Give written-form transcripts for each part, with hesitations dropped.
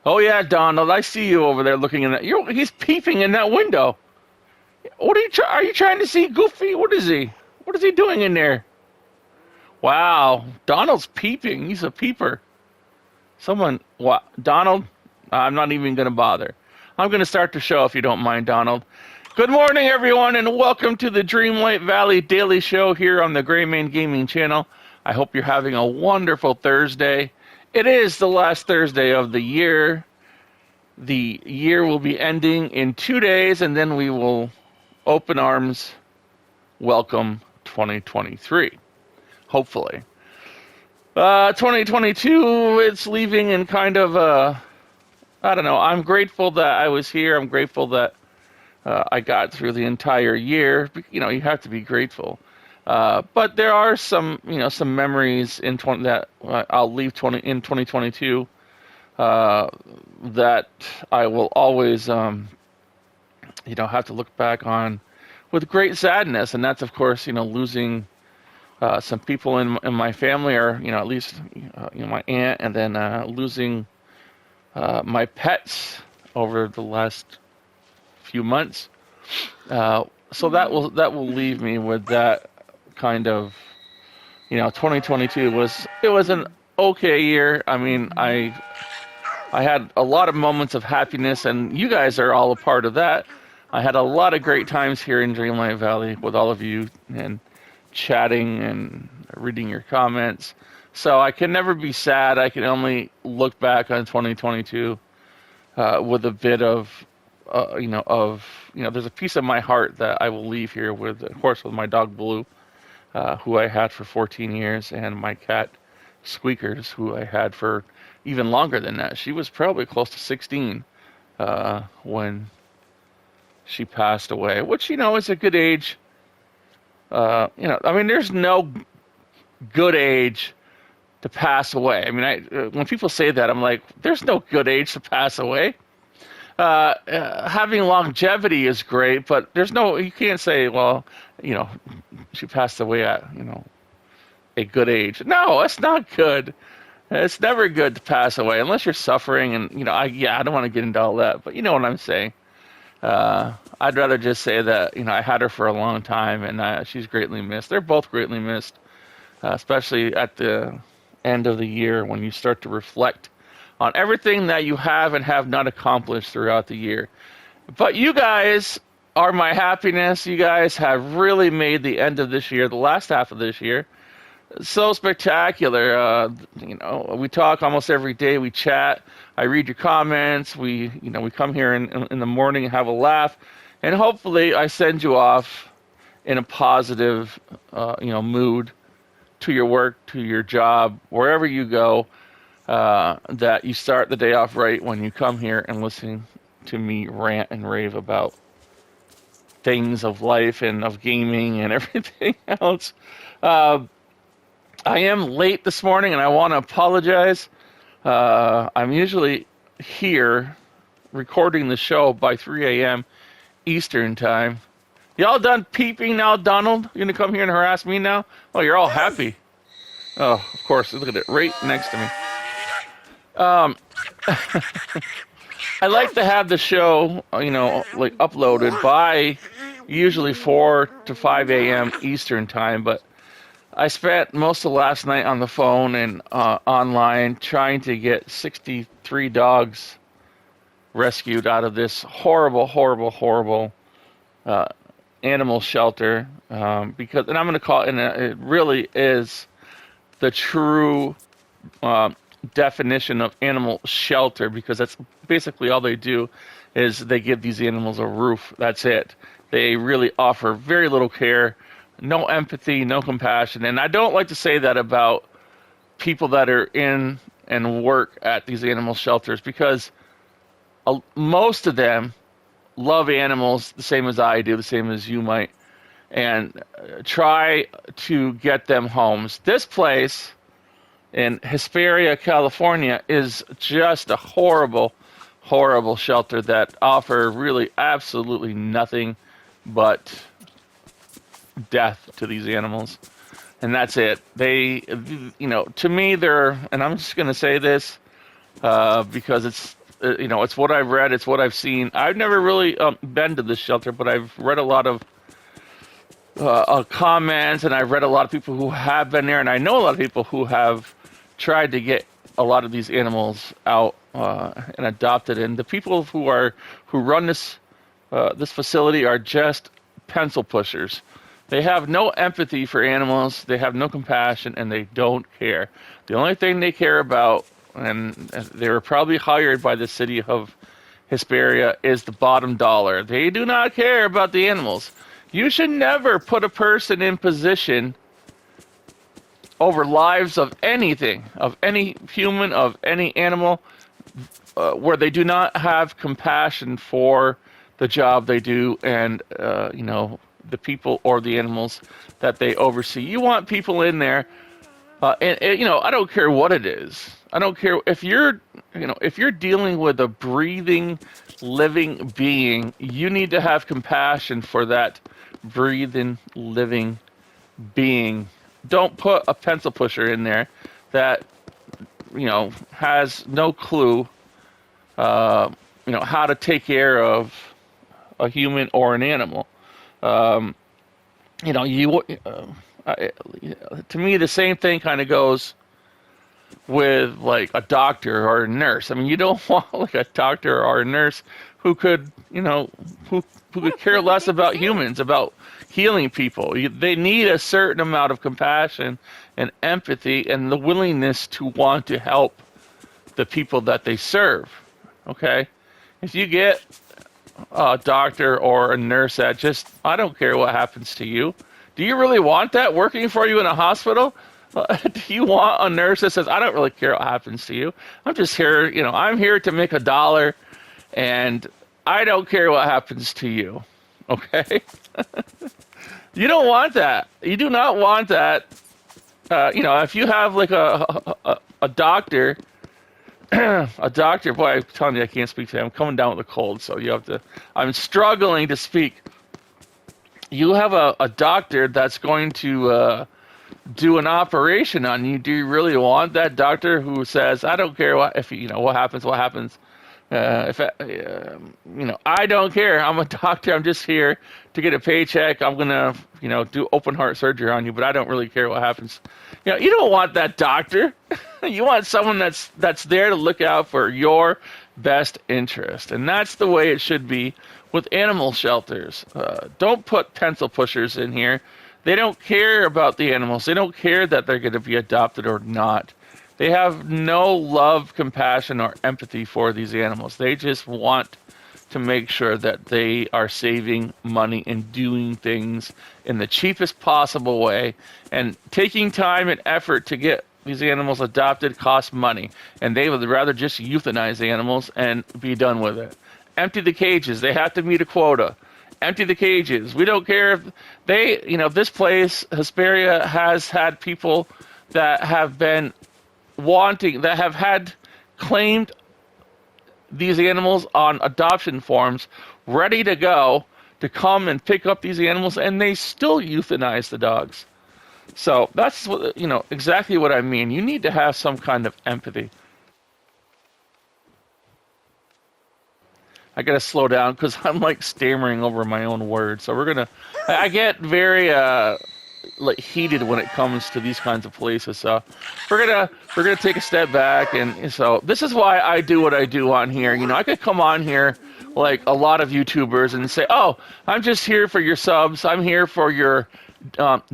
Oh yeah, Donald, I see you over there looking in that. He's peeping in that window. What are are you trying to see, Goofy? What is he? What is he doing in there? Wow, Donald's peeping. He's a peeper. What? Donald? I'm not even going to bother. I'm going to start the show if you don't mind, Donald. Good morning, everyone, and welcome to the Dreamlight Valley Daily Show here on the Greyman Gaming Channel. I hope you're having a wonderful Thursday. It is the last Thursday of the year. The year will be ending in 2 days, and then we will open arms welcome 2023. Hopefully. 2022, it's leaving in kind of I don't know. I'm grateful that I was here. I'm grateful that I got through the entire year. You know, you have to be grateful. But there are some memories that I'll leave in 2022 that I will always, have to look back on with great sadness. And that's, of course, losing some people in my family, or at least my aunt, and then losing my pets over the last few months. So that will leave me with that kind of 2022 was an okay year. I mean, I had a lot of moments of happiness, and you guys are all a part of that. I had a lot of great times here in Dreamlight Valley with all of you and chatting and reading your comments. So I can never be sad. I can only look back on 2022 with a bit of, there's a piece of my heart that I will leave here with, of course, with my dog Blue, who I had for 14 years, and my cat Squeakers, who I had for even longer than that. She was probably close to 16 when she passed away, which, is a good age. There's no good age to pass away. I mean, when people say that, I'm like, there's no good age to pass away. Having longevity is great, but you can't say, well, she passed away at, a good age. No, that's not good. It's never good to pass away unless you're suffering. And, I don't want to get into all that, but you know what I'm saying. I'd rather just say that, I had her for a long time, and she's greatly missed. They're both greatly missed, especially at the end of the year when you start to reflect on everything that you have and have not accomplished throughout the year. But you guys are my happiness. You guys have really made the end of this year, the last half of this year, so spectacular. We talk almost every day. We chat. I read your comments. We come here in the morning and have a laugh, and hopefully I send you off in a positive, mood to your work, to your job, wherever you go. That you start the day off right when you come here and listen to me rant and rave about things of life and of gaming and everything else. I am late this morning, and I want to apologize. I'm usually here recording the show by 3 a.m. Eastern time. Y'all done peeping now, Donald? You gonna come here and harass me now? Oh, you're all happy. Oh, of course. Look at it right next to me. I like to have the show, uploaded by usually 4 to 5 a.m. Eastern time, but I spent most of last night on the phone and online trying to get 63 dogs rescued out of this horrible, horrible, horrible animal shelter. And I'm going to call it, and it really is the true definition of animal shelter, because that's basically all they do is they give these animals a roof. That's it. They really offer very little care, no empathy, no compassion. And I don't like to say that about people that are in and work at these animal shelters, because most of them love animals the same as I do, the same as you might, and try to get them homes. This place in Hesperia, California, is just a horrible, horrible shelter that offer really absolutely nothing but death to these animals. And that's it. To me, and I'm just going to say this because it's it's what I've read, it's what I've seen. I've never really been to this shelter, but I've read a lot of comments, and I've read a lot of people who have been there, and I know a lot of people who have tried to get a lot of these animals out and adopted. And the people who run this facility are just pencil pushers. They have no empathy for animals. They have no compassion, and they don't care. The only thing they care about, and they were probably hired by the city of Hesperia, is the bottom dollar. They do not care about the animals. You should never put a person in position over lives of anything, of any human, of any animal, where they do not have compassion for the job they do and, the people or the animals that they oversee. You want people in there, and I don't care what it is. I don't care if you're dealing with a breathing, living being. You need to have compassion for that breathing, living being. Don't put a pencil pusher in there that has no clue, how to take care of a human or an animal. To me, the same thing kind of goes with like a doctor or a nurse. I mean, you don't want like a doctor or a nurse who could, who could care less about humans, about healing people. They need a certain amount of compassion and empathy and the willingness to want to help the people that they serve. Okay? If you get a doctor or a nurse that just, I don't care what happens to you. Do you really want that working for you in a hospital? Do you want a nurse that says, I don't really care what happens to you. I'm just here, I'm here to make $1 and I don't care what happens to you. Okay? You don't want that. You do not want that. If you have like a doctor, a doctor, boy, I'm telling you, I can't speak today. I'm coming down with a cold, so I'm struggling to speak. You have a doctor that's going to do an operation on you. Do you really want that doctor who says, I don't care what happens, what happens? I don't care. I'm a doctor. I'm just here to get a paycheck. I'm gonna, do open heart surgery on you, but I don't really care what happens. You don't want that doctor. You want someone that's there to look out for your best interest, and that's the way it should be with animal shelters. Don't put pencil pushers in here. They don't care about the animals. They don't care that they're going to be adopted or not. They have no love, compassion, or empathy for these animals. They just want to make sure that they are saving money and doing things in the cheapest possible way. And taking time and effort to get these animals adopted costs money. And they would rather just euthanize the animals and be done with it. Empty the cages. They have to meet a quota. Empty the cages. We don't care if this place, Hesperia, has had people that have been that have had claimed these animals on adoption forms ready to go to come and pick up these animals, and they still euthanize the dogs. So that's what, exactly what I mean. You need to have some kind of empathy. I gotta slow down because I'm like stammering over my own words. So I get very heated when it comes to these kinds of places. So we're gonna take a step back, and so this is why I do what I do on here. I could come on here like a lot of YouTubers and say, "Oh, I'm just here for your subs. I'm here for your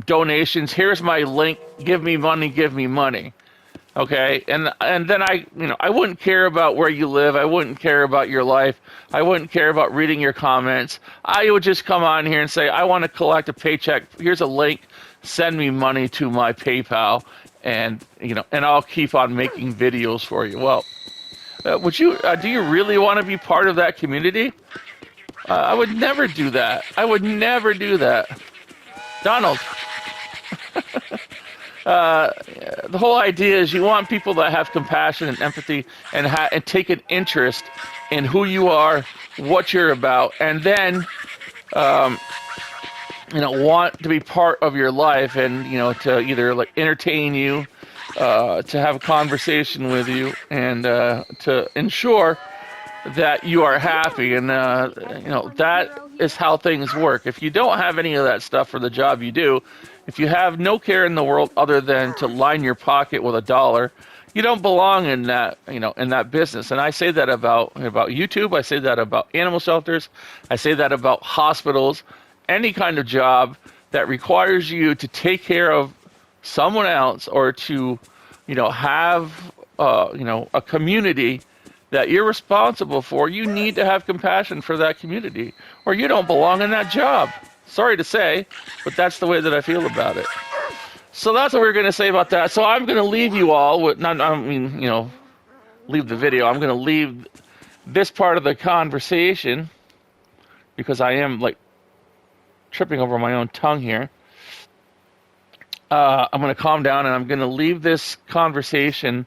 donations. Here's my link. Give me money. Give me money." Okay, and then I wouldn't care about where you live. I wouldn't care about your life. I wouldn't care about reading your comments. I would just come on here and say, I want to collect a paycheck. Here's a link. Send me money to my PayPal, and I'll keep on making videos for you. Well, do you really want to be part of that community? I would never do that. I would never do that. Donald. The whole idea is you want people that have compassion and empathy and take an interest in who you are, what you're about, and then want to be part of your life and to either like entertain you, to have a conversation with you, and to ensure that you are happy, and that is how things work. If you don't have any of that stuff for the job you do, if you have no care in the world other than to line your pocket with a dollar, you don't belong in that, in that business. And I say that about YouTube. I say that about animal shelters. I say that about hospitals. Any kind of job that requires you to take care of someone else, or to, have, a community that you're responsible for, you need to have compassion for that community, or you don't belong in that job. Sorry to say, but that's the way that I feel about it. So that's what we're going to say about that. So I'm going to leave you all with, leave the video. I'm going to leave this part of the conversation because I am like tripping over my own tongue here. I'm going to calm down, and I'm going to leave this conversation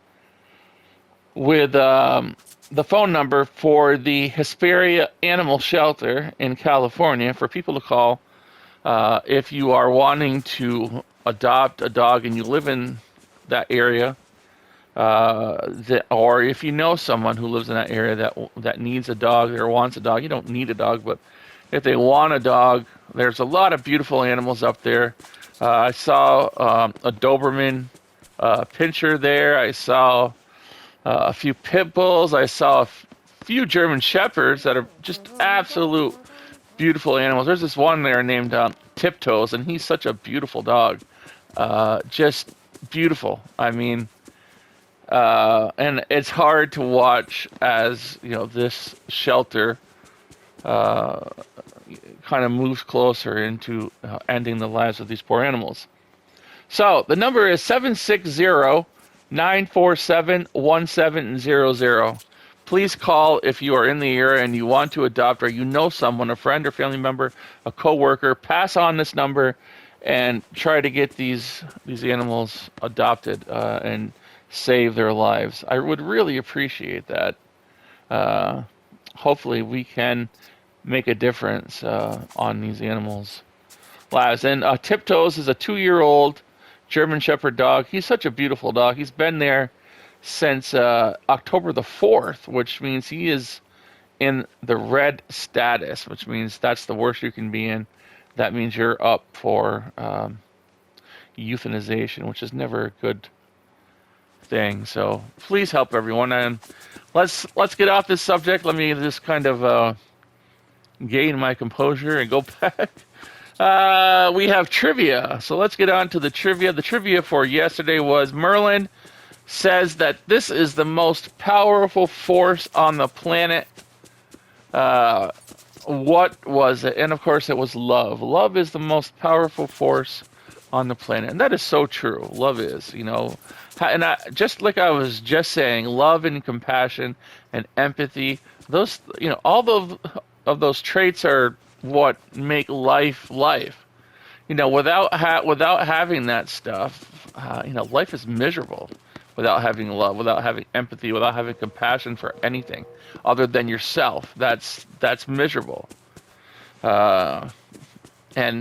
with the phone number for the Hesperia Animal Shelter in California for people to call if you are wanting to adopt a dog and you live in that area, or if you know someone who lives in that area that needs a dog or wants a dog. You don't need a dog, but if they want a dog, there's a lot of beautiful animals up there. I saw a Doberman pinscher there. I saw a few pit bulls. I saw a few German shepherds that are just absolute beautiful animals. There's this one there named Tiptoes, and he's such a beautiful dog. Just beautiful. I mean, and it's hard to watch as, this shelter kind of moves closer into ending the lives of these poor animals. So the number is 760-947-1700. Please call if you are in the area and you want to adopt, or you know someone, a friend or family member, a coworker. Pass on this number and try to get these animals adopted and save their lives. I would really appreciate that. Hopefully we can make a difference on these animals' lives. And Tiptoes is a 2-year-old German Shepherd dog. He's such a beautiful dog. He's been there since October the 4th, which means he is in the red status, which means that's the worst you can be in. That means you're up for euthanization, which is never a good thing. So please help everyone. And let's get off this subject. Let me just kind of gain my composure and go back. We have trivia. So let's get on to the trivia. The trivia for yesterday was Merlin says that this is the most powerful force on the planet. What was it? And of course it was love. Love is the most powerful force on the planet. And that is so true. Love is, and just like I was just saying, love and compassion and empathy, those, all of those traits are what make life. Without having that stuff, life is miserable. Without having love, without having empathy, without having compassion for anything other than yourself, that's miserable. And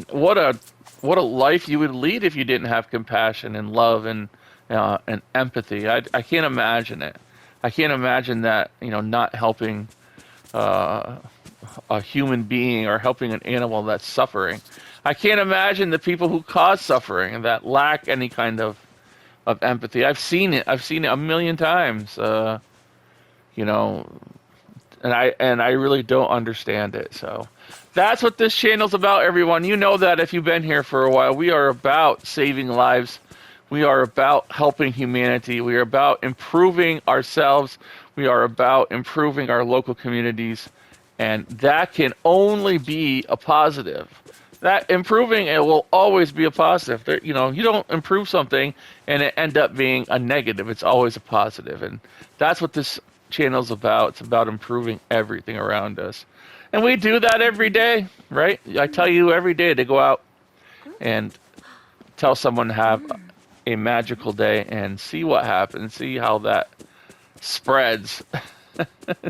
what a life you would lead if you didn't have compassion and love and empathy. I can't imagine it. I can't imagine that, not helping a human being or helping an animal that's suffering. I can't imagine the people who cause suffering and that lack any kind of empathy. I've seen it a million times. And I really don't understand it. So that's what this channel's about, everyone. You know that if you've been here for a while. We are about saving lives. We are about helping humanity. We are about improving ourselves. We are about improving our local communities. And that can only be a positive. That improving it will always be a positive. You don't improve something and it end up being a negative. It's always a positive. And that's what this channel's about. It's about improving everything around us. And we do that every day, right? I tell you every day to go out and tell someone to have a magical day and see what happens, see how that spreads.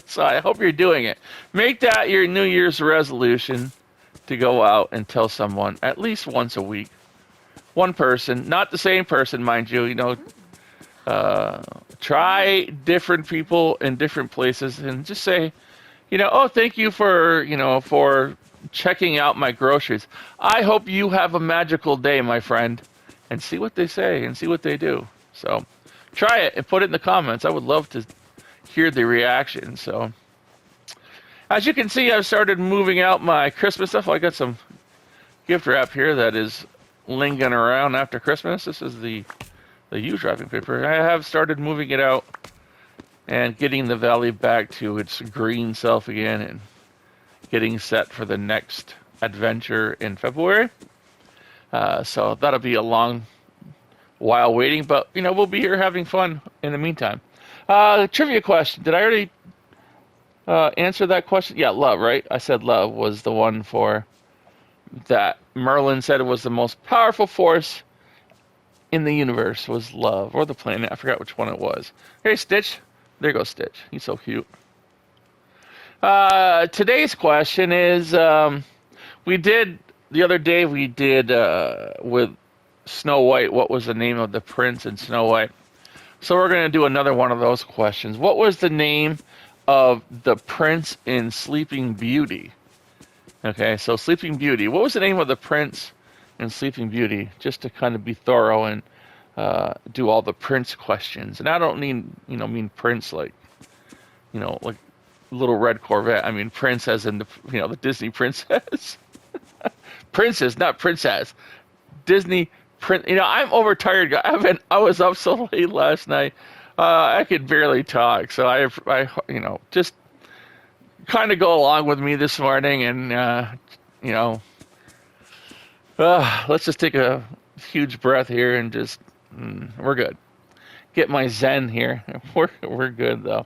So I hope you're doing it. Make that your New Year's resolution to go out and tell someone at least once a week. One person, not the same person, mind you, Try different people in different places and just say, oh, thank you for, for checking out my groceries. I hope you have a magical day, my friend. And see what they say and see what they do. So try it and put it in the comments. I would love to hear the reaction. So as you can see, I've started moving out my Christmas stuff. I got some gift wrap here that is lingering around after Christmas. This is the used wrapping paper. I have started moving it out and getting the valley back to its green self again and getting set for the next adventure in February. So that'll be a long while waiting, but we'll be here having fun in the meantime. Trivia question. Did I already answer that question? Yeah, love, right? I said love was the one for that. Merlin said it was the most powerful force in the universe was love, or the planet. I forgot which one it was. Hey, Stitch. There goes Stitch. He's so cute. Today's question is, the other day we did with Snow White, what was the name of the prince in Snow White? So we're going to do another one of those questions. What was the name of the prince in Sleeping Beauty? Okay, so Sleeping Beauty. What was the name of the prince in Sleeping Beauty? Just to kind of be thorough and do all the prince questions. And I don't mean prince like Little Red Corvette. I mean prince as in the Disney princess. Princess, not princess. Disney prince. I'm overtired, guy. I was up so late last night. I could barely talk, so I just kind of go along with me this morning, and let's just take a huge breath here and just we're good. Get my zen here. We're good though.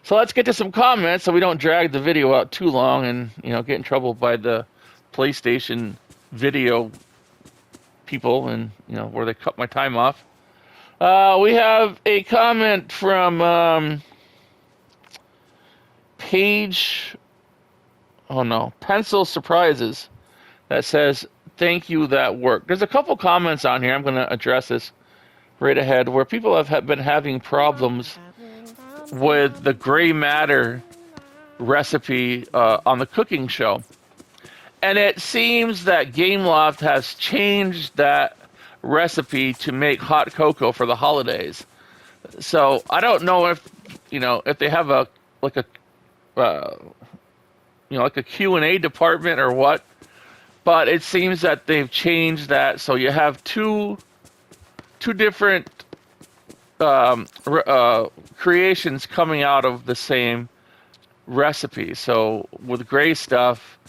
So let's get to some comments so we don't drag the video out too long and get in trouble by the PlayStation video people and where they cut my time off. We have a comment from Pencil Surprises that says, thank you, that worked. There's a couple comments on here. I'm going to address this right ahead where people have been having problems with the gray matter recipe on the cooking show. And it seems that Gameloft has changed that recipe to make hot cocoa for the holidays. So I don't know if they have a Q&A department or what, but it seems that they've changed that. So you have two different creations coming out of the same recipe. So with gray stuff,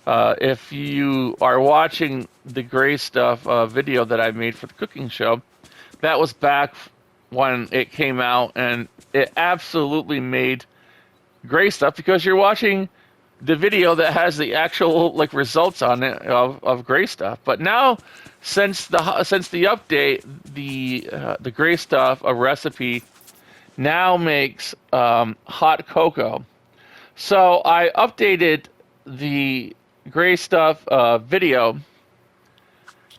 if you are watching the gray stuff video that I made for the cooking show, that was back when it came out, and it absolutely made gray stuff because you're watching the video that has the actual results on it of gray stuff. But now, since the update, the gray stuff, a recipe, now makes hot cocoa. So I updated the gray stuff video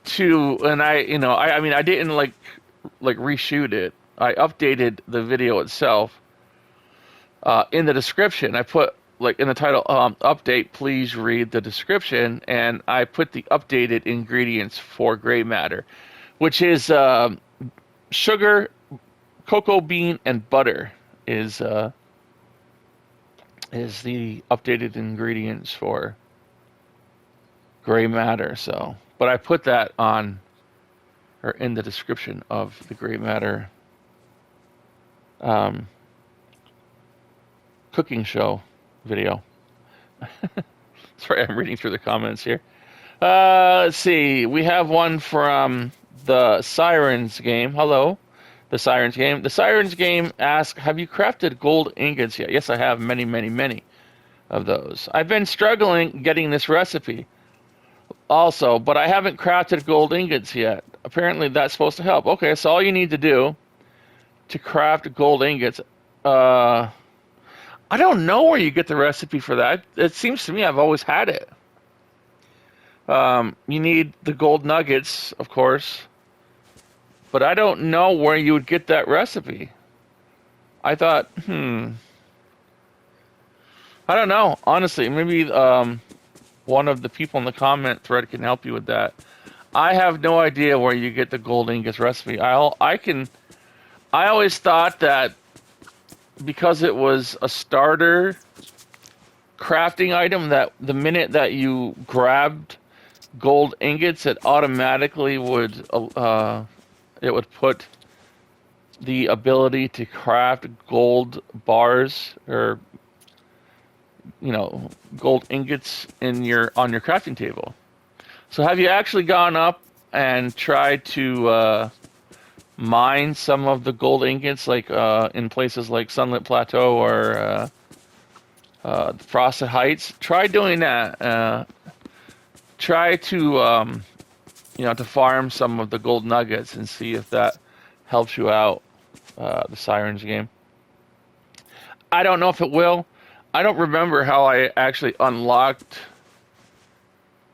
to, and I didn't reshoot it. I updated the video itself. In the description, I put in the title, update, please read the description, and I put the updated ingredients for gray matter, which is sugar, cocoa bean, and butter is the updated ingredients for gray matter. So, but I put that on or in the description of the gray matter cooking show video. Sorry, I'm reading through the comments here. Let's see. We have one from the Sirens game. Hello, the Sirens game. The Sirens game asks, have you crafted gold ingots yet? Yes, I have many, many, many of those. I've been struggling getting this recipe also, but I haven't crafted gold ingots yet. Apparently that's supposed to help. Okay, so all you need to do to craft gold ingots, I don't know where you get the recipe for that. It seems to me I've always had it. You need the gold nuggets, of course, but I don't know where you would get that recipe. I thought, I don't know. Honestly, maybe one of the people in the comment thread can help you with that. I have no idea where you get the gold ingots recipe. I always thought that because it was a starter crafting item, that the minute that you grabbed gold ingots, it automatically would put the ability to craft gold bars or gold ingots in your on your crafting table. So have you actually gone up and tried to mine some of the gold ingots, like in places like Sunlit Plateau or the Frosted Heights? Try doing that. Try to farm some of the gold nuggets and see if that helps you out. The Sirens game. I don't know if it will. I don't remember how I actually unlocked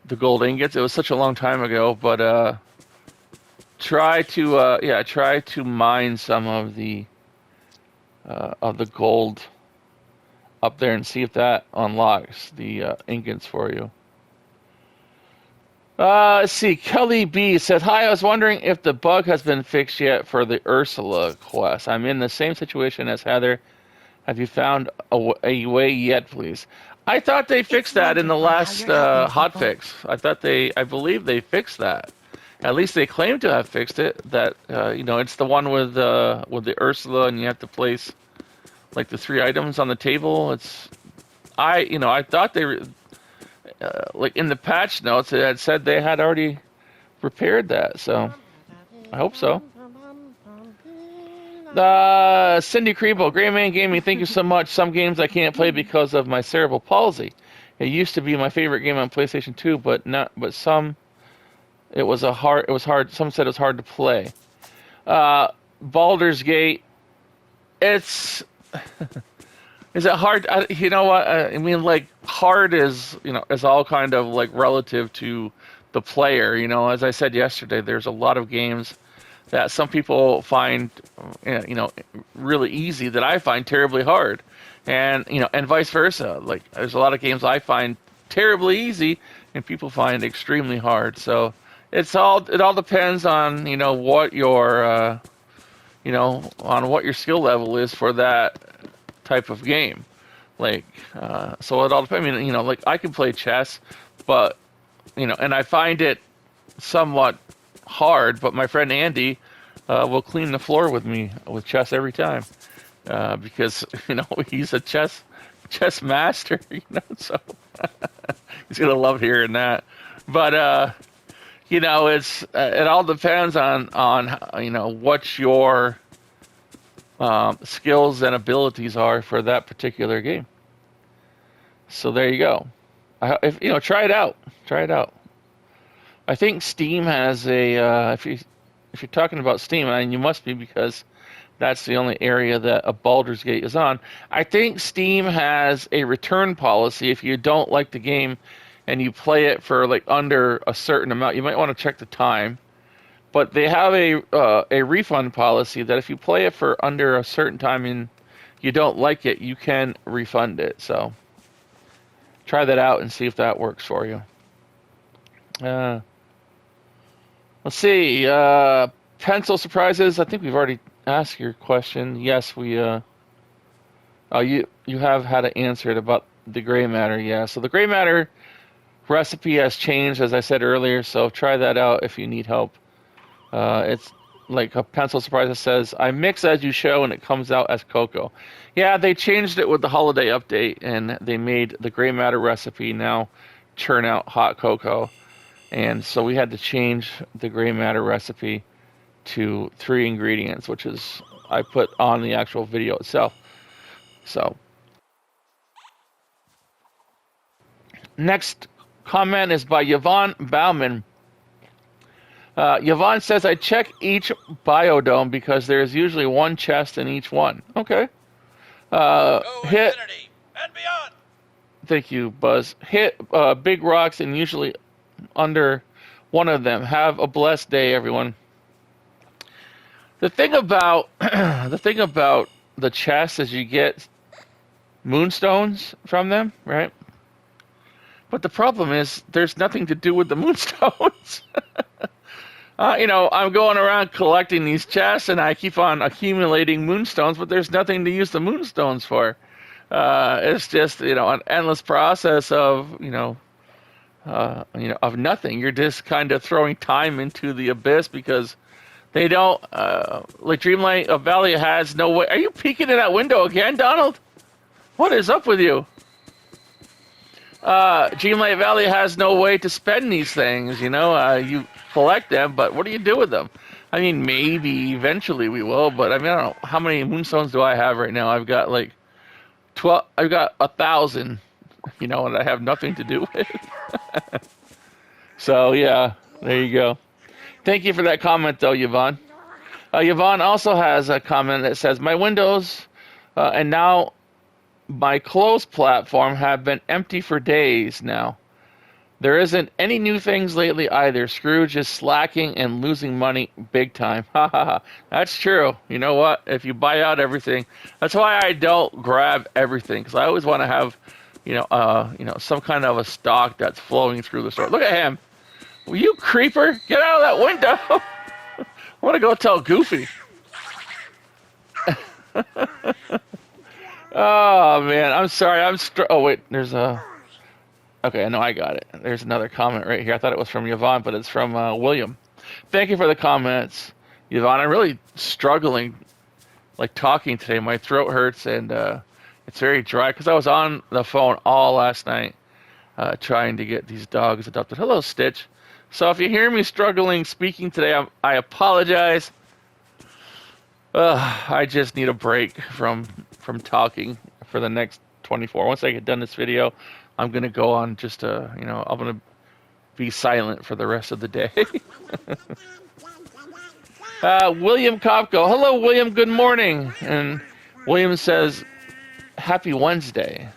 the gold ingots. It was such a long time ago, but try to mine some of the gold up there and see if that unlocks the ingots for you. Let's see. Kelly B said, "Hi, I was wondering if the bug has been fixed yet for the Ursula quest. I'm in the same situation as Heather. Have you found a way yet, please?" I thought they fixed that in the last hotfix. I believe they fixed that. At least they claim to have fixed it. That it's the one with the Ursula, and you have to place like the 3 items on the table. I thought they like in the patch notes it had said they had already repaired that. So I hope so. Cindy Kriebel, Gray Man Gaming, thank you so much. Some games I can't play because of my cerebral palsy. It used to be my favorite game on PlayStation 2, but some it was hard. Some said it was hard to play. Baldur's Gate, it's is it hard? You know what? I mean, like hard is all kind of like relative to the player. As I said yesterday, there's a lot of games that some people find, really easy that I find terribly hard, and vice versa. Like there's a lot of games I find terribly easy, and people find extremely hard. So it all depends on what your on what your skill level is for that type of game. Like so it all depends. I mean, like I can play chess, but and I find it somewhat hard, but my friend Andy will clean the floor with me with chess every time because he's a chess master, so he's gonna love hearing that. But it all depends on what your skills and abilities are for that particular game. So there you go. Try it out. Try it out. I think Steam has a if you're talking about Steam, and you must be because that's the only area that a Baldur's Gate is on. I think Steam has a return policy if you don't like the game and you play it for like under a certain amount. You might want to check the time, but they have a refund policy that if you play it for under a certain time and you don't like it, you can refund it. So try that out and see if that works for you. Let's see. Pencil surprises. I think we've already asked your question. Yes, we. You have had to answer it about the gray matter. Yeah. So the gray matter recipe has changed, as I said earlier. So try that out if you need help. It's like a pencil surprise that says, "I mix as you show," and it comes out as cocoa. Yeah, they changed it with the holiday update, and they made the gray matter recipe now churn out hot cocoa. And so we had to change the gray matter recipe to 3 ingredients, which is I put on the actual video itself. So next comment is by Yvonne Bauman. Yvonne says, "I check each biodome because there's usually one chest in each one." Okay. Hit infinity and beyond. Thank you, Buzz. Hit big rocks and usually under one of them. Have a blessed day, everyone. The thing about the chests is you get moonstones from them, right? But the problem is there's nothing to do with the moonstones. I'm going around collecting these chests, and I keep on accumulating moonstones, but there's nothing to use the moonstones for. It's just an endless process of of nothing. You're just kind of throwing time into the abyss because they don't like Dreamlight Valley has no way. Are you peeking in that window again, Donald? What is up with you? Dreamlight Valley has no way to spend these things. You collect them, but what do you do with them? I mean, maybe eventually we will, but I mean, I don't know. How many moonstones do I have right now? I've got like 12. I've got 1,000. And I have nothing to do with. So yeah, there you go. Thank you for that comment, though, Yvonne. Yvonne also has a comment that says, "My windows and now my clothes platform have been empty for days now. There isn't any new things lately either. Scrooge is slacking and losing money big time." Ha ha ha. That's true. You know what? If you buy out everything, that's why I don't grab everything, because I always want to have, some kind of a stock that's flowing through the store. Look at him. Will you creeper? Get out of that window. I want to go tell Goofy. Oh man, I'm sorry. Oh wait, there's a. Okay, I know I got it. There's another comment right here. I thought it was from Yvonne, but it's from William. Thank you for the comments, Yvonne. I'm really struggling, talking today. My throat hurts and it's very dry because I was on the phone all last night trying to get these dogs adopted. Hello, Stitch. So if you hear me struggling speaking today, I apologize. I just need a break from talking for the next 24. Once I get done this video, I'm going to go on just I'm going to be silent for the rest of the day. William Kopko. Hello, William. Good morning. And William says, "Happy Wednesday.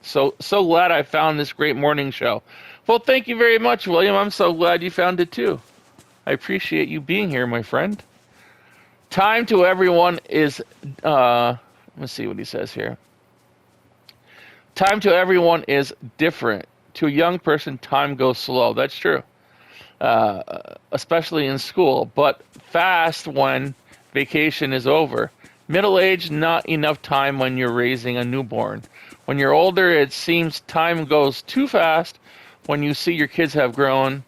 So glad I found this great morning show." Well, thank you very much, William. I'm so glad you found it too. I appreciate you being here, my friend. Time to everyone is, let's see what he says here. Time to everyone is different. To a young person, time goes slow. That's true. Especially in school, but fast when vacation is over. Middle age, not enough time when you're raising a newborn. When you're older, it seems time goes too fast when you see your kids have grown,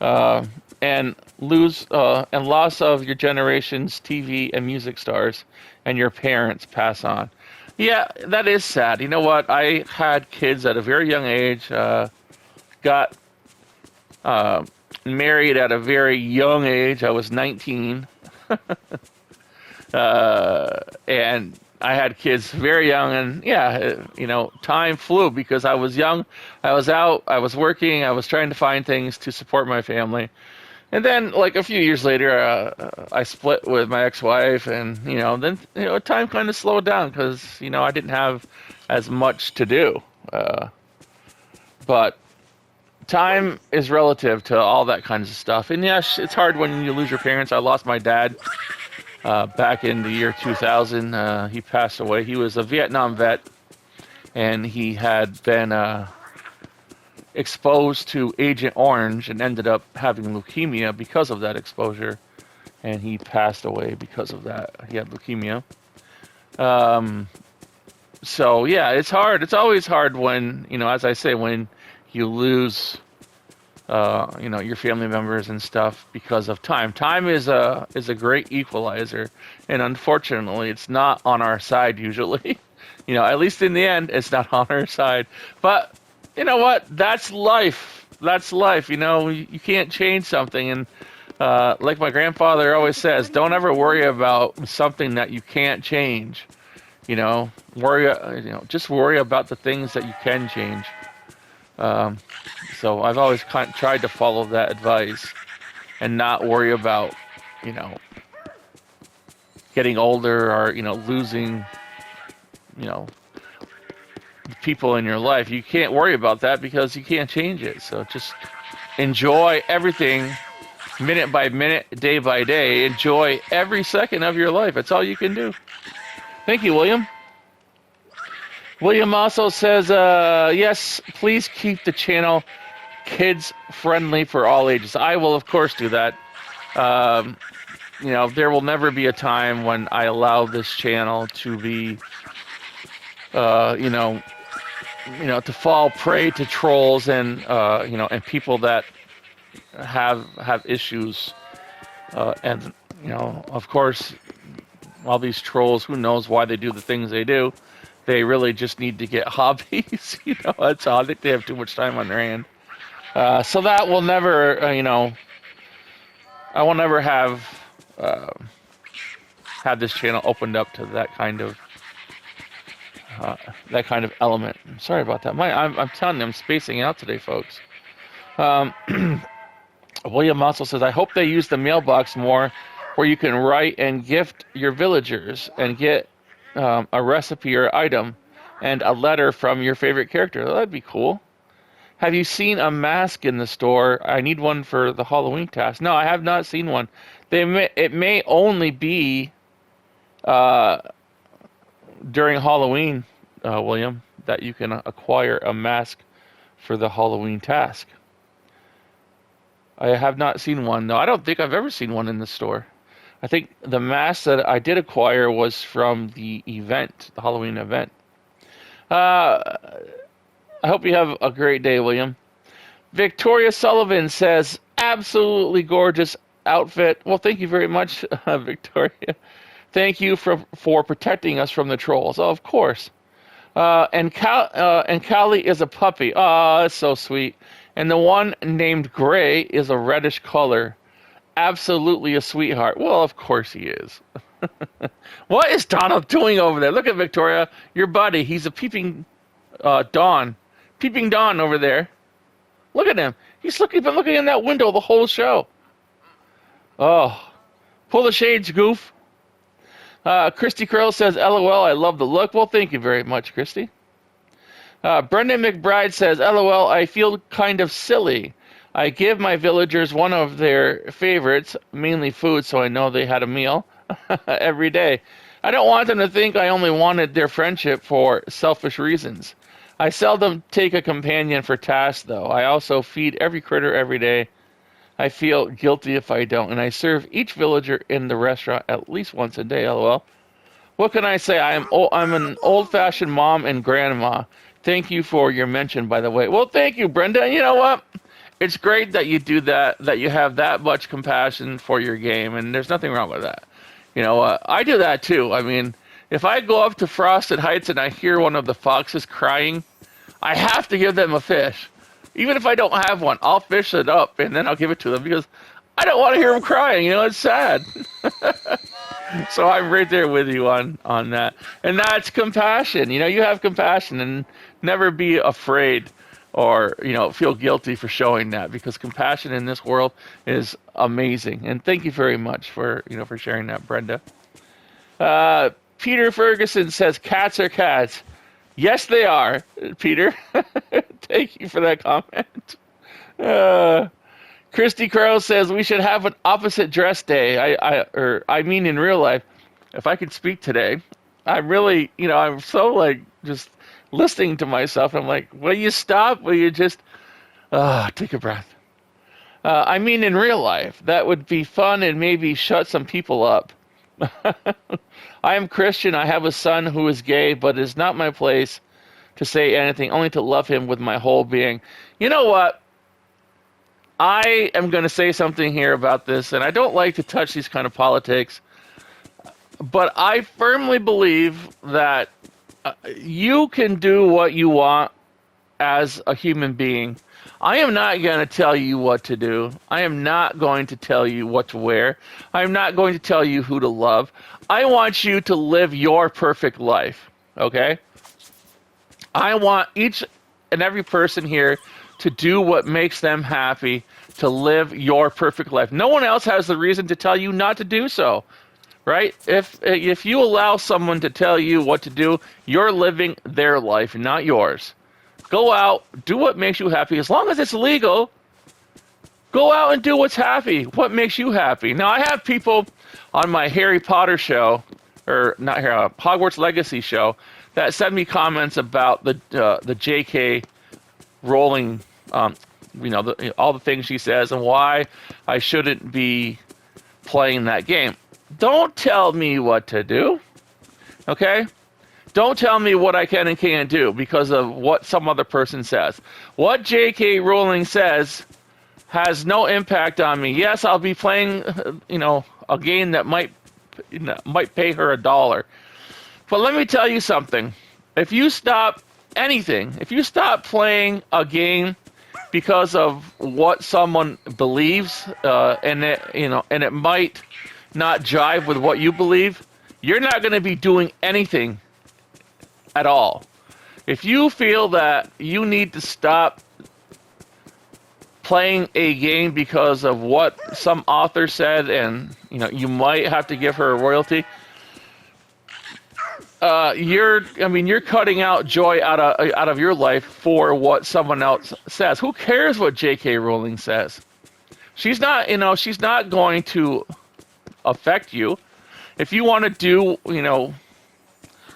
and loss of your generation's TV and music stars, and your parents pass on. Yeah, that is sad. You know what? I had kids at a very young age, got married at a very young age. I was 19. And I had kids very young, and time flew because I was young. I was out, I was working, I was trying to find things to support my family. And then, a few years later, I split with my ex-wife, and, then, time kind of slowed down because, I didn't have as much to do. But time is relative to all that kinds of stuff. And yes, it's hard when you lose your parents. I lost my dad back in the year 2000. He passed away. He was a Vietnam vet, and he had been exposed to Agent Orange and ended up having leukemia because of that exposure, and he passed away because of that. He had leukemia. So yeah, it's hard. It's always hard when, as I say, when you lose your family members and stuff because of time. Time is a great equalizer, and unfortunately, it's not on our side usually. At least in the end, it's not on our side. But you know what? That's life. That's life. You can't change something, and like my grandfather always says, don't ever worry about something that you can't change. Just worry about the things that you can change. So I've always tried to follow that advice and not worry about, getting older or, losing, people in your life. You can't worry about that because you can't change it. So just enjoy everything minute by minute, day by day. Enjoy every second of your life. That's all you can do. Thank you, William. William also says, yes, please keep the channel kids friendly for all ages. I will, of course, do that. Um, there will never be a time when I allow this channel to be, uh, you know, to fall prey to trolls and, and people that have issues. And, of course, all these trolls, who knows why they do the things they do. They really just need to get hobbies. That's all. I think they have too much time on their hand. So that will never, I will never have this channel opened up to that kind of element. I'm sorry about that. I'm telling you, I'm spacing out today, folks. William also says, I hope they use the mailbox more, where you can write and gift your villagers and get a recipe or item and a letter from your favorite character. That'd be cool. Have you seen a mask in the store? I need one for the Halloween task. No, I have not seen one. It may only be during Halloween, William, that you can acquire a mask for the Halloween task. I have not seen one. No, I don't think I've ever seen one in the store. I think the mask that I did acquire was from the event, the Halloween event. I hope you have a great day, William. Victoria Sullivan says, absolutely gorgeous outfit. Well, thank you very much, Victoria. Thank you for protecting us from the trolls. Oh, of course. And Callie is a puppy. Oh, that's so sweet. And the one named Gray is a reddish color. Absolutely a sweetheart. Well, of course he is. What is Donald doing over there? Look at Victoria, your buddy. He's a peeping Dawn. Peeping Dawn over there. Look at him. He's been looking in that window the whole show. Oh, pull the shades, goof. Christy Curl says, LOL, I love the look. Well, thank you very much, Christy. Brendan McBride says, LOL, I feel kind of silly. I give my villagers one of their favorites, mainly food, so I know they had a meal every day. I don't want them to think I only wanted their friendship for selfish reasons. I seldom take a companion for tasks, though. I also feed every critter every day. I feel guilty if I don't, and I serve each villager in the restaurant at least once a day, LOL. What can I say? I'm an old-fashioned mom and grandma. Thank you for your mention, by the way. Well, thank you, Brenda. You know what? It's great that you do that you have that much compassion for your game, and there's nothing wrong with that. I do that too. I mean, if I go up to Frosted Heights and I hear one of the foxes crying, I have to give them a fish. Even if I don't have one, I'll fish it up, and then I'll give it to them, because I don't want to hear them crying. It's sad. So I'm right there with you on that. And that's compassion. You have compassion, and never be afraid or, feel guilty for showing that, because compassion in this world is amazing. And thank you very much for sharing that, Brenda. Peter Ferguson says, cats are cats. Yes, they are, Peter. Thank you for that comment. Christy Crow says we should have an opposite dress day. I mean in real life. If I could speak today, I really, I'm so just listening to myself. I'm like, will you stop? Will you just take a breath? I mean in real life. That would be fun and maybe shut some people up. I am Christian. I have a son who is gay, but it's not my place to say anything, only to love him with my whole being. You know what? I am going to say something here about this, and I don't like to touch these kind of politics, but I firmly believe that you can do what you want as a human being. I am not going to tell you what to do. I am not going to tell you what to wear. I am not going to tell you who to love. I want you to live your perfect life, okay? I want each and every person here to do what makes them happy, to live your perfect life. No one else has the reason to tell you not to do so, right? If you allow someone to tell you what to do, you're living their life, not yours. Go out, do what makes you happy. As long as it's legal, go out and do what makes you happy. Now, I have people on my Harry Potter show or not here, Hogwarts Legacy show that sent me comments about the J.K. Rowling, all the things she says and why I shouldn't be playing that game. Don't tell me what to do, okay? Don't tell me what I can and can't do because of what some other person says. What J.K. Rowling says has no impact on me. Yes, I'll be playing, a game that might pay her $1. But let me tell you something. If you stop playing a game because of what someone believes, and it might not jive with what you believe, you're not going to be doing anything at all. If you feel that you need to stop playing a game because of what some author said, and you might have to give her a royalty, you're cutting out joy out of your life for what someone else says. Who cares what J.K. Rowling says? She's not going to affect you. If you want to do,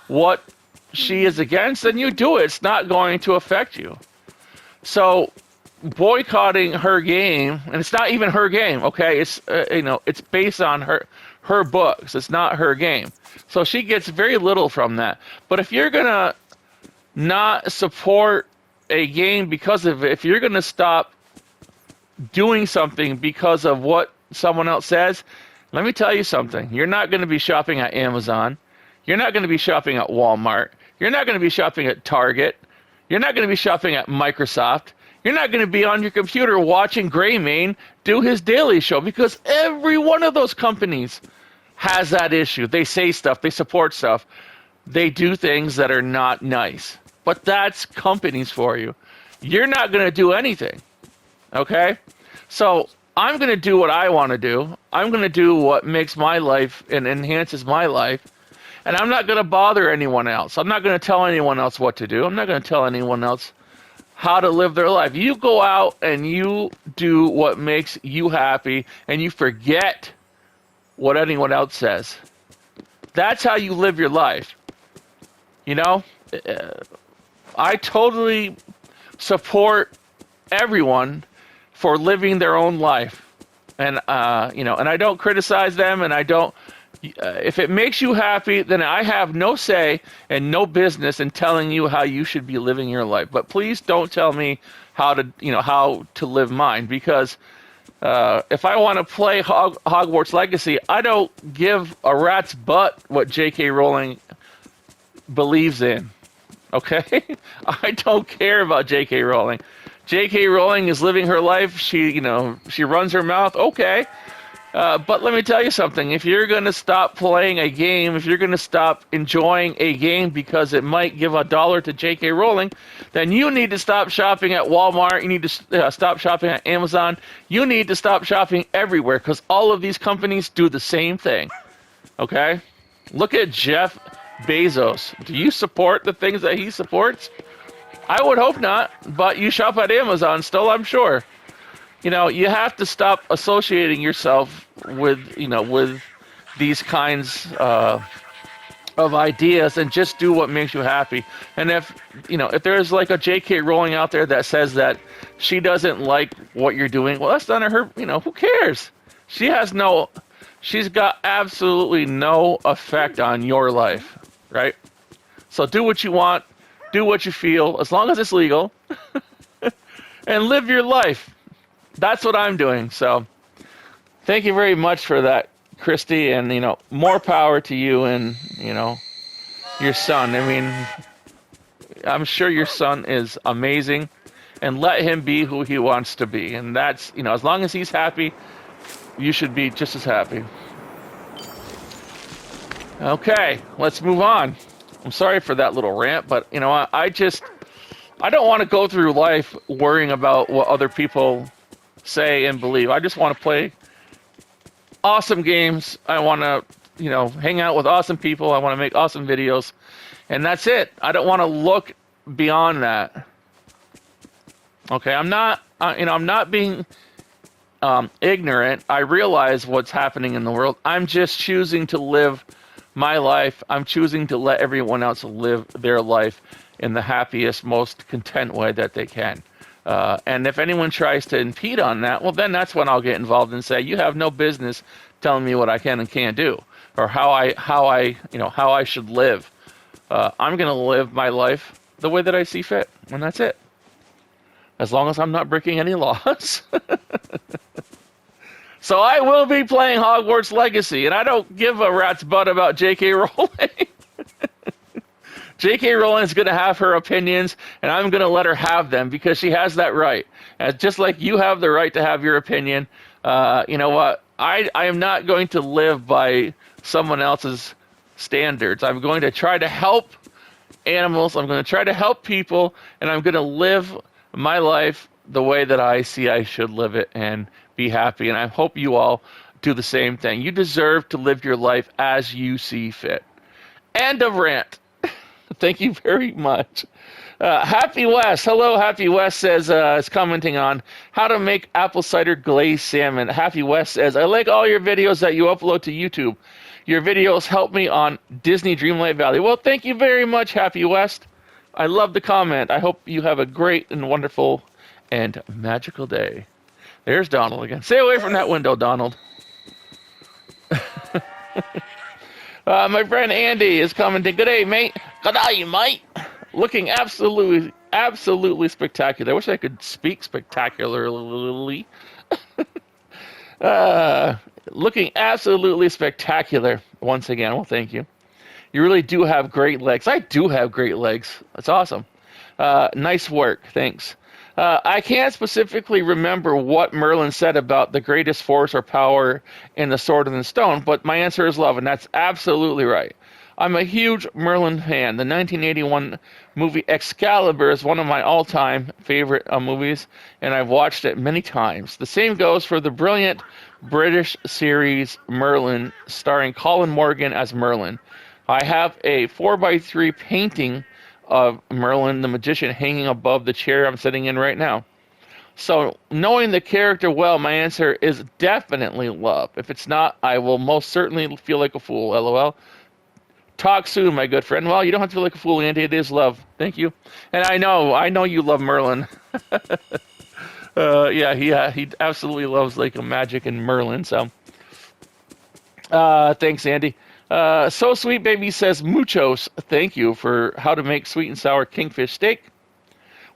what she is against, then you do it. It's not going to affect you. So boycotting her game, and it's not even her game, okay? It's it's based on her books. It's not her game. So she gets very little from that. But if you're gonna not support a game because of it, if you're gonna stop doing something because of what someone else says, let me tell you something. You're not going to be shopping at Amazon. You're not going to be shopping at Walmart. You're not going to be shopping at Target. You're not going to be shopping at Microsoft. You're not going to be on your computer watching Greymane do his daily show, because every one of those companies has that issue. They say stuff. They support stuff. They do things that are not nice. But that's companies for you. You're not going to do anything. Okay? So I'm going to do what I want to do. I'm going to do what makes my life and enhances my life. And I'm not going to bother anyone else. I'm not going to tell anyone else what to do. I'm not going to tell anyone else how to live their life. You go out and you do what makes you happy, and you forget what anyone else says. That's how you live your life. I totally support everyone for living their own life, and and I don't criticize them, and I don't. If it makes you happy, then I have no say and no business in telling you how you should be living your life. But please don't tell me how to live mine, because if I want to play Hogwarts Legacy, I don't give a rat's butt what J.K. Rowling believes in. Okay, I don't care about J.K. Rowling. J.K. Rowling is living her life. She runs her mouth. Okay. But let me tell you something. If you're going to stop playing a game, if you're going to stop enjoying a game because it might give $1 to J.K. Rowling, then you need to stop shopping at Walmart. You need to stop shopping at Amazon. You need to stop shopping everywhere, because all of these companies do the same thing. Okay? Look at Jeff Bezos. Do you support the things that he supports? I would hope not, but you shop at Amazon still, I'm sure. You have to stop associating yourself with these kinds of ideas, and just do what makes you happy. And if there's like a J.K. Rowling out there that says that she doesn't like what you're doing, well, that's none of her, who cares? She's got absolutely no effect on your life, right? So do what you want, do what you feel, as long as it's legal, and live your life. That's what I'm doing. So thank you very much for that, Christy, and more power to you and your son. I mean, I'm sure your son is amazing, and let him be who he wants to be. And that's, as long as he's happy, you should be just as happy. Okay, let's move on. I'm sorry for that little rant, but I don't want to go through life worrying about what other people say and believe. I just want to play awesome games. I want to, hang out with awesome people. I want to make awesome videos, and that's it. I don't want to look beyond that. Okay, I'm not being ignorant. I realize what's happening in the world. I'm just choosing to live my life. I'm choosing to let everyone else live their life in the happiest, most content way that they can. And if anyone tries to impede on that, well, then that's when I'll get involved and say, you have no business telling me what I can and can't do, or how I should live. I'm going to live my life the way that I see fit, and that's it. As long as I'm not breaking any laws. So I will be playing Hogwarts Legacy, and I don't give a rat's butt about J.K. Rowling. J.K. Rowling is going to have her opinions, and I'm going to let her have them because she has that right. And just like you have the right to have your opinion, you know what? I am not going to live by someone else's standards. I'm going to try to help animals. I'm going to try to help people, and I'm going to live my life the way that I see I should live it and be happy. And I hope you all do the same thing. You deserve to live your life as you see fit. End of rant. Thank you very much. Happy West. Hello, Happy West says, is commenting on how to make apple cider glazed salmon. Happy West says, I like all your videos that you upload to YouTube. Your videos help me on Disney Dreamlight Valley. Well, thank you very much, Happy West. I love the comment. I hope you have a great and wonderful and magical day. There's Donald again. Stay away from that window, Donald. My friend Andy is commenting. Good day, mate. Good day, mate. Looking absolutely spectacular. I wish I could speak spectacularly. Looking absolutely spectacular once again. Well, thank you. You really do have great legs. I do have great legs. That's awesome. Nice work. Thanks. I can't specifically remember what Merlin said about the greatest force or power in the Sword and the Stone, but my answer is love, and that's absolutely right. I'm a huge Merlin fan. The 1981 movie Excalibur is one of my all-time favorite movies, and I've watched it many times. The same goes for the brilliant British series Merlin, starring Colin Morgan as Merlin. I have a 4x3 painting of Merlin the Magician hanging above the chair I'm sitting in right now. So, knowing the character well, my answer is definitely love. If it's not, I will most certainly feel like a fool, LOL. Talk soon, my good friend. Well, you don't have to feel like a fool, Andy. It is love. Thank you. And I know you love Merlin. He absolutely loves like magic and Merlin. So, thanks, Andy. So Sweet Baby says, muchos, thank you for how to make sweet and sour kingfish steak.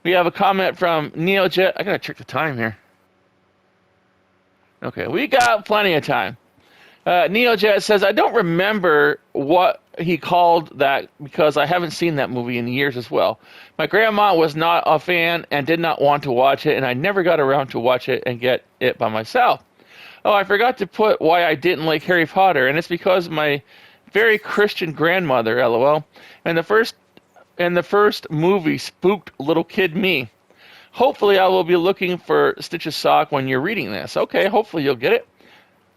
We have a comment from NeoJet. I gotta check the time here. Okay, we got plenty of time. NeoJet says, I don't remember what he called that because I haven't seen that movie in years as well. My grandma was not a fan and did not want to watch it, and I never got around to watch it and get it by myself. Oh, I forgot to put why I didn't like Harry Potter, and it's because my very Christian grandmother, LOL, and the first movie spooked little kid me. Hopefully I will be looking for Stitch's sock when you're reading this. Okay, hopefully you'll get it.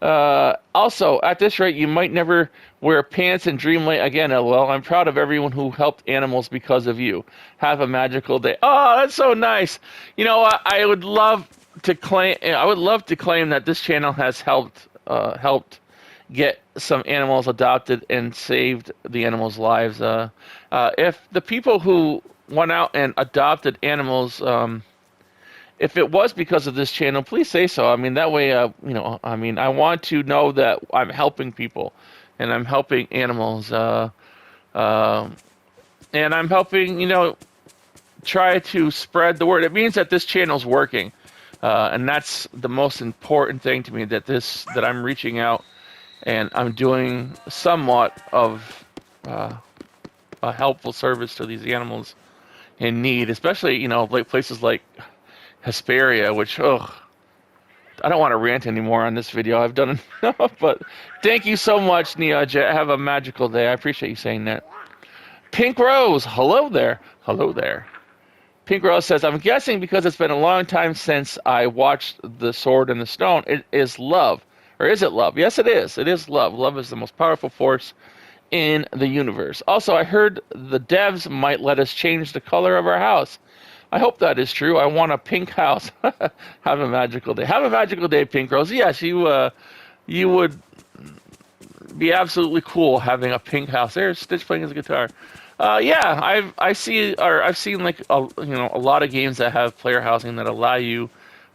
Also, at this rate, you might never wear pants in Dreamlight again, LOL. I'm proud of everyone who helped animals because of you. Have a magical day. Oh, that's so nice. You know what? I would love to claim that this channel has helped get some animals adopted and saved the animals' lives. If the people who went out and adopted animals, if it was because of this channel, please say so. I mean, that way, I want to know that I'm helping people, and I'm helping animals, and I'm helping, try to spread the word. It means that this channel's working, and that's the most important thing to me. That I'm reaching out, and I'm doing somewhat of a helpful service to these animals in need, especially like places like Hesperia, which, I don't want to rant anymore on this video. I've done enough, but thank you so much, Neojet. Have a magical day. I appreciate you saying that. Pink Rose, hello there. Hello there. Pink Rose says, I'm guessing because it's been a long time since I watched The Sword and the Stone, it is love. Or is it love? Yes, it is. It is love. Love is the most powerful force in the universe. Also, I heard the devs might let us change the color of our house. I hope that is true. I want a pink house. Have a magical day. Have a magical day, Pink Rose. Yes, you would be absolutely cool having a pink house. There's Stitch playing his guitar. Yeah, I've seen like a lot of games that have player housing that allow you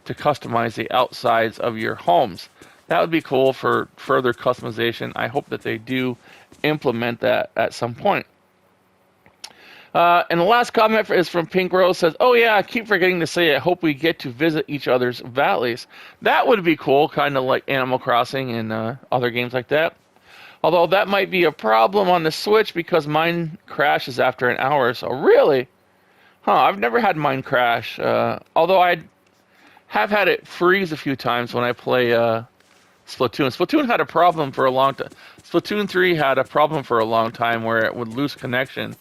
to customize the outsides of your homes. That would be cool for further customization. I hope that they do implement that at some point. And the last comment is from Pink Rose. Says, "Oh yeah, I keep forgetting to say. I hope we get to visit each other's valleys. That would be cool, kind of like Animal Crossing and other games like that. Although that might be a problem on the Switch because mine crashes after an hour. So really, I've never had mine crash. Although I have had it freeze a few times when I play Splatoon. Splatoon had a problem for a long time. Splatoon 3 had a problem for a long time where it would lose connection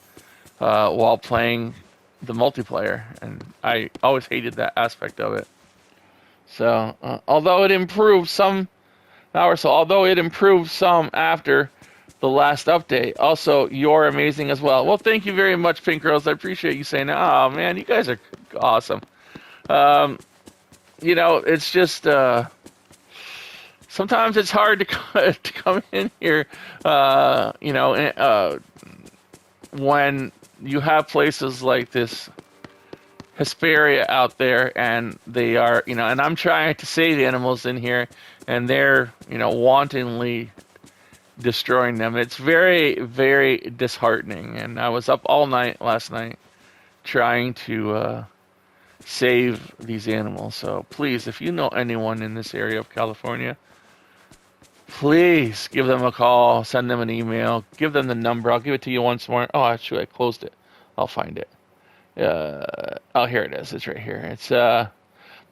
while playing the multiplayer, and I always hated that aspect of it. So, although it improved some after the last update, also you're amazing as well. Well, thank you very much, Pink Girls. I appreciate you saying that. Oh man, you guys are awesome. It's just sometimes it's hard to come in here, when you have places like this Hesperia out there, and they are, and I'm trying to save animals in here, and they're, wantonly destroying them. It's very, very disheartening. And I was up all night last night trying to save these animals. So please, if you know anyone in this area of California, please give them a call, send them an email, give them the number. I'll give it to you once more. Oh, actually, I closed it. I'll find it. Here it is. It's right here. It's the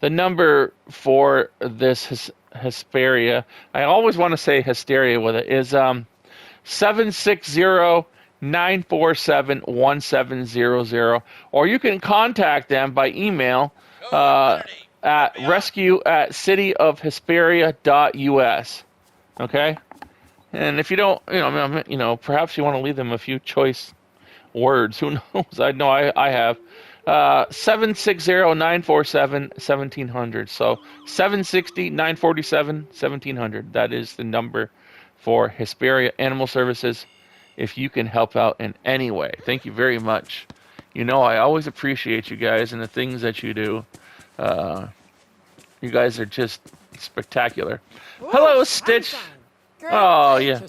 number for this Hesperia. I always want to say hysteria with it. Is 760-947-1700, or you can contact them by email at rescue@cityofhesperia.us. Okay, and if you don't, perhaps you want to leave them a few choice words. Who knows? I know I have. 760-947-1700. So 760-947-1700. That is the number for Hesperia Animal Services. If you can help out in any way, thank you very much. I always appreciate you guys and the things that you do. You guys are just spectacular. Ooh, hello, Stitch. Oh yeah.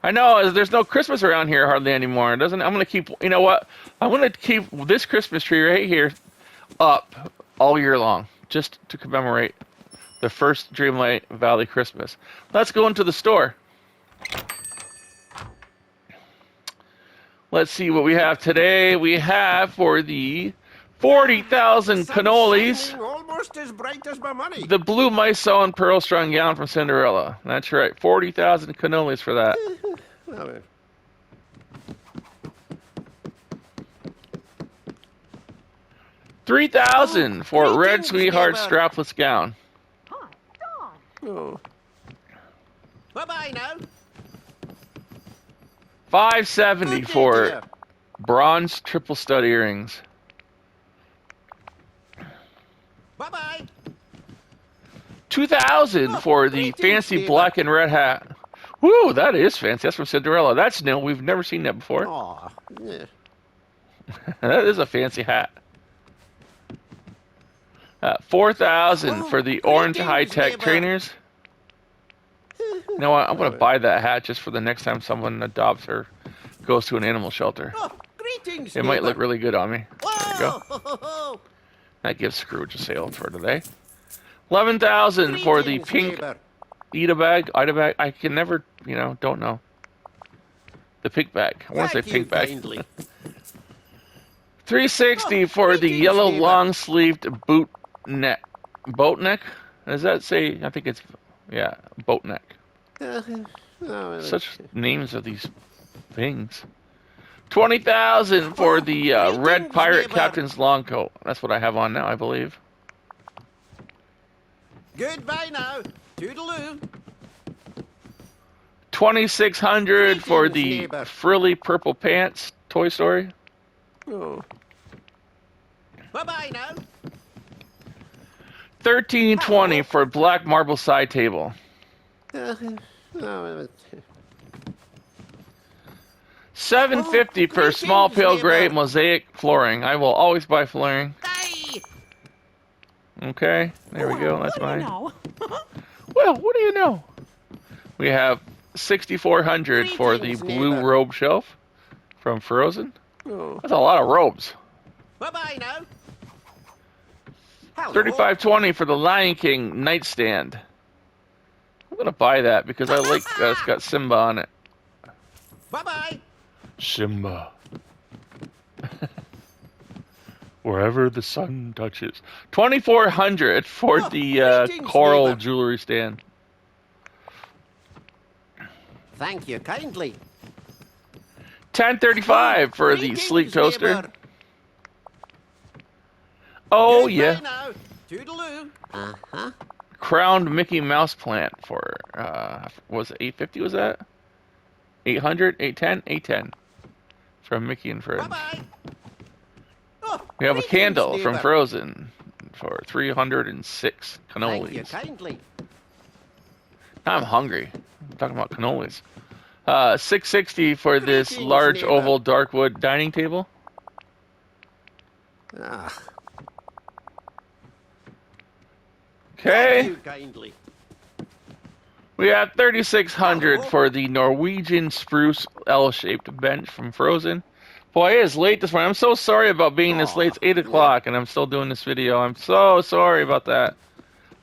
I know there's no Christmas around here hardly anymore. I'm gonna keep. You know what? I'm gonna keep this Christmas tree right here up all year long, just to commemorate the first Dreamlight Valley Christmas. Let's go into the store. Let's see what we have today. We have for the 40,000 cannolis. Almost as bright as my money. The blue Mysol and pearl strung gown from Cinderella. That's right. 40,000 cannolis for that. 3,000 for red sweetheart strapless gown. Oh. Bye-bye now. 570 for bronze triple stud earrings. Bye-bye. 2,000 for the fancy black and red hat. Woo, that is fancy. That's from Cinderella. That's new. We've never seen that before. Aw, yeah. That is a fancy hat. 4,000 for the orange high-tech trainers. You know what? I'm going to buy that hat just for the next time someone adopts or goes to an animal shelter. Oh, greetings, It might look really good on me. There you go. Whoa. That gives Scrooge a sale for today. 11,000 for the pink Ida bag. I can never, don't know. The pink bag. I want to say pink bag. 360 for the yellow long-sleeved boot neck. Boat neck? Does that say? I think it's, boat neck. Such names of these things. 20,000 for the red pirate captain's long coat. That's what I have on now, I believe. Goodbye now. Toodaloo. 2,600 for the frilly purple pants. Toy Story. Oh. Bye-bye now. 1,320 for black marble side table. $7.50 Oh, for small greetings, pale gray neighbor. mosaic flooring. I will always buy flooring. Hey! Okay, there we go. That's What do you mine. know? Well, what do you know? We have 6,400 for the Greetings, blue neighbor. robe shelf from Frozen. Oh. That's a lot of robes. Bye-bye now. Hello. 35.20 for the Lion King nightstand. I'm gonna buy that because I like that it's got Simba on it. Bye-bye. Simba. Wherever the sun touches. 2,400 for Oh, the greetings, coral neighbor. jewelry stand. Thank you kindly. 10.35 for the Greetings, sleek toaster. neighbor. Oh Goodbye yeah, now. Toodaloo. Uh-huh. crowned Mickey Mouse plant for was it 850? Was that 800? 810? 810 from Mickey and Friends. Bye-bye. Oh, We have a greetings, candle from neighbor. Frozen for 306 Thank you cannolis. kindly. Now I'm hungry. I'm talking about cannolis. 660 for this Greetings, large neighbor. oval dark wood dining table. Ah, Okay. thank you kindly. We have 3,600 Hello. for the Norwegian spruce L-shaped bench from Frozen. Boy, it is late this morning. I'm so sorry about being this late. It's 8 o'clock and I'm still doing this video. I'm so sorry about that.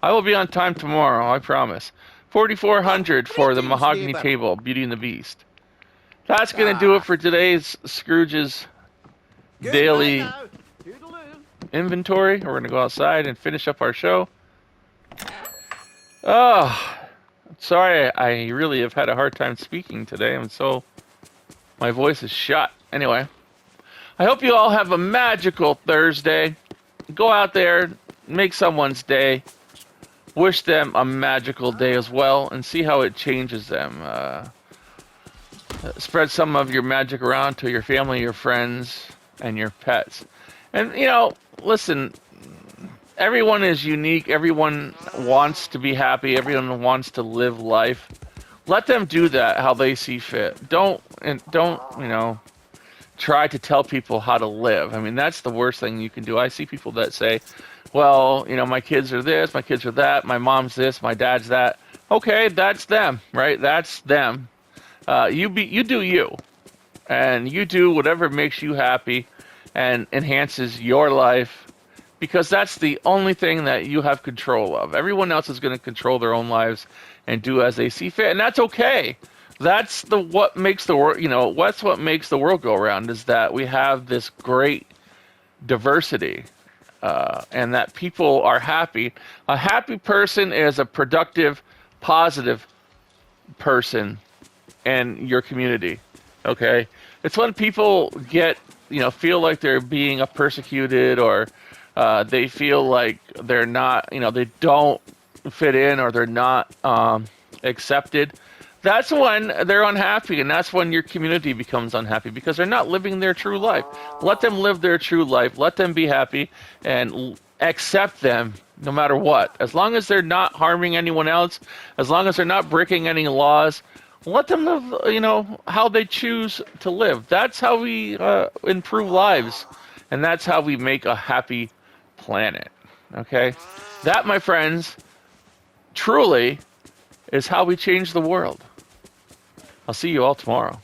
I will be on time tomorrow, I promise. 4,400 for the greetings, mahogany neighbor. table, Beauty and the Beast. That's going to do it for today's Scrooge's Goodbye daily now. Toodaloo. inventory. We're going to go outside and finish up our show. Oh, sorry, I really have had a hard time speaking today. My voice is shot. Anyway, I hope you all have a magical Thursday. Go out there, make someone's day. Wish them a magical day as well and see how it changes them. Spread some of your magic around to your family, your friends, and your pets. And, listen, everyone is unique. Everyone wants to be happy. Everyone wants to live life. Let them do that how they see fit. Don't try to tell people how to live. I mean, that's the worst thing you can do. I see people that say, well, my kids are this, my kids are that, my mom's this, my dad's that. Okay, that's them, right? That's them. You do you, and you do whatever makes you happy and enhances your life, because that's the only thing that you have control of. Everyone else is going to control their own lives and do as they see fit, and that's okay. That's what makes the world. What's what makes the world go around is that we have this great diversity. And that people are happy. A happy person is a productive, positive person in your community. Okay? It's when people feel like they're being persecuted, or they feel like they're not, they don't fit in, or they're not accepted. That's when they're unhappy, and that's when your community becomes unhappy, because they're not living their true life. Let them live their true life. Let them be happy, and accept them no matter what. As long as they're not harming anyone else, as long as they're not breaking any laws, let them live, how they choose to live. That's how we improve lives, and that's how we make a happy planet. Okay? That, my friends, truly is how we change the world. I'll see you all tomorrow.